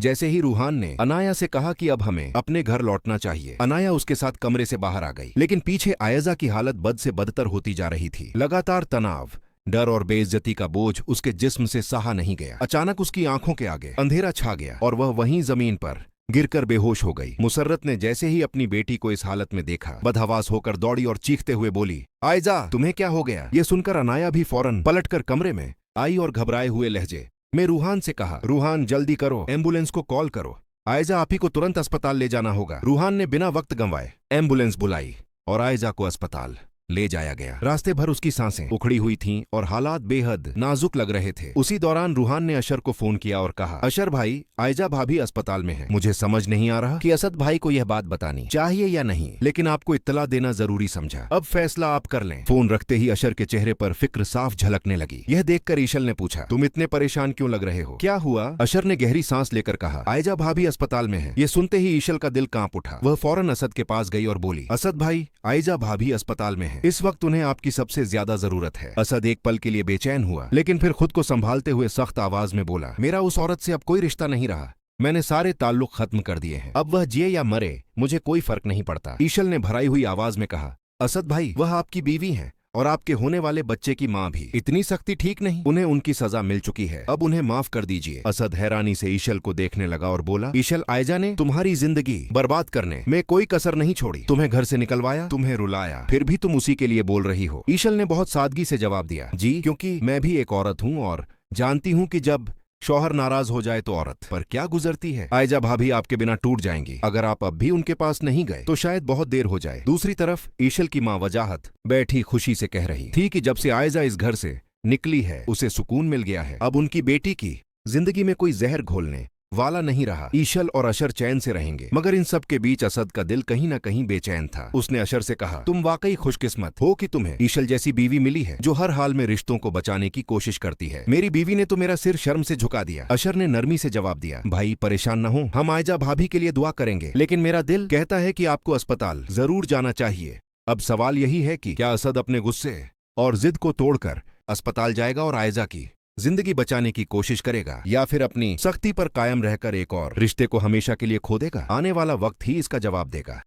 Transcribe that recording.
जैसे ही रूहान ने अनाया से कहा कि अब हमें अपने घर लौटना चाहिए, अनाया उसके साथ कमरे से बाहर आ गई। लेकिन पीछे आयजा की हालत बद से बदतर होती जा रही थी। लगातार तनाव, डर और बेइज्जती का बोझ उसके जिस्म से सहा नहीं गया। अचानक उसकी आंखों के आगे अंधेरा छा गया और वह वहीं जमीन पर गिरकर बेहोश हो गई। मुसर्रत ने जैसे ही अपनी बेटी को इस हालत में देखा, बदहवास होकर दौड़ी और चीखते हुए बोली, आयजा, तुम्हें क्या हो गया? ये सुनकर अनाया भी फौरन पलटकर कमरे में आई और घबराए हुए लहजे में रूहान से कहा, रूहान जल्दी करो, एम्बुलेंस को कॉल करो। आयजा, आप ही को तुरंत अस्पताल ले जाना होगा। रूहान ने बिना वक्त गंवाए एम्बुलेंस बुलाई और आयजा को अस्पताल ले जाया गया। रास्ते भर उसकी सांसें उखड़ी हुई थीं और हालात बेहद नाजुक लग रहे थे। उसी दौरान रूहान ने अशर को फोन किया और कहा, अशर भाई, आयजा भाभी अस्पताल में है। मुझे समझ नहीं आ रहा कि असद भाई को यह बात बतानी चाहिए या नहीं, लेकिन आपको इत्तला देना जरूरी समझा। अब फैसला आप कर लें। फोन रखते ही अशर के चेहरे पर फिक्र साफ झलकने लगी। यह देखकर ईशल ने पूछा, तुम इतने परेशान क्यों लग रहे हो? क्या हुआ? अशर ने गहरी सांस लेकर कहा, आयजा भाभी अस्पताल में है। ये सुनते ही ईशल का दिल कांप उठा। वह फौरन असद के पास गई और बोली, असद भाई, आयजा भाभी अस्पताल में है। इस वक्त उन्हें आपकी सबसे ज्यादा जरूरत है। असद एक पल के लिए बेचैन हुआ, लेकिन फिर खुद को संभालते हुए सख्त आवाज में बोला, मेरा उस औरत से अब कोई रिश्ता नहीं रहा। मैंने सारे ताल्लुक खत्म कर दिए हैं। अब वह जिए या मरे, मुझे कोई फर्क नहीं पड़ता। ईशल ने भराई हुई आवाज में कहा, असद भाई, वह आपकी बीवी है और आपके होने वाले बच्चे की माँ भी। इतनी सख्ती ठीक नहीं। उन्हें उनकी सजा मिल चुकी है, अब उन्हें माफ कर दीजिए। असद हैरानी से ईशल को देखने लगा और बोला, ईशल, आयजा ने तुम्हारी जिंदगी बर्बाद करने में कोई कसर नहीं छोड़ी। तुम्हें घर से निकलवाया, तुम्हें रुलाया, फिर भी तुम उसी के लिए बोल रही हो। ईशल ने बहुत सादगी से जवाब दिया, जी, क्योंकि मैं भी एक औरत हूँ और जानती हूँ कि जब शौहर नाराज हो जाए तो औरत पर क्या गुजरती है। आयजा भाभी आपके बिना टूट जाएंगी। अगर आप अब भी उनके पास नहीं गए तो शायद बहुत देर हो जाए। दूसरी तरफ ईशल की माँ वजाहत बैठी खुशी से कह रही थी कि जब से आयजा इस घर से निकली है, उसे सुकून मिल गया है। अब उनकी बेटी की जिंदगी में कोई जहर घोलने वाला नहीं रहा। ईशल और अशर चैन से रहेंगे। मगर इन सब के बीच असद का दिल कहीं ना कहीं बेचैन था। उसने अशर से कहा, तुम वाकई खुशकिस्मत हो कि तुम्हें ईशल जैसी बीवी मिली है जो हर हाल में रिश्तों को बचाने की कोशिश करती है। मेरी बीवी ने तो मेरा सिर शर्म से झुका दिया। अशर ने नरमी से जवाब दिया, भाई परेशान न हो, हम आयजा भाभी के लिए दुआ करेंगे, लेकिन मेरा दिल कहता है कि आपको अस्पताल जरूर जाना चाहिए। अब सवाल यही है कि क्या असद अपने गुस्से और जिद को तोड़कर अस्पताल जाएगा और आयजा की जिंदगी बचाने की कोशिश करेगा, या फिर अपनी सख्ती पर कायम रहकर एक और रिश्ते को हमेशा के लिए खो देगा? आने वाला वक्त ही इसका जवाब देगा।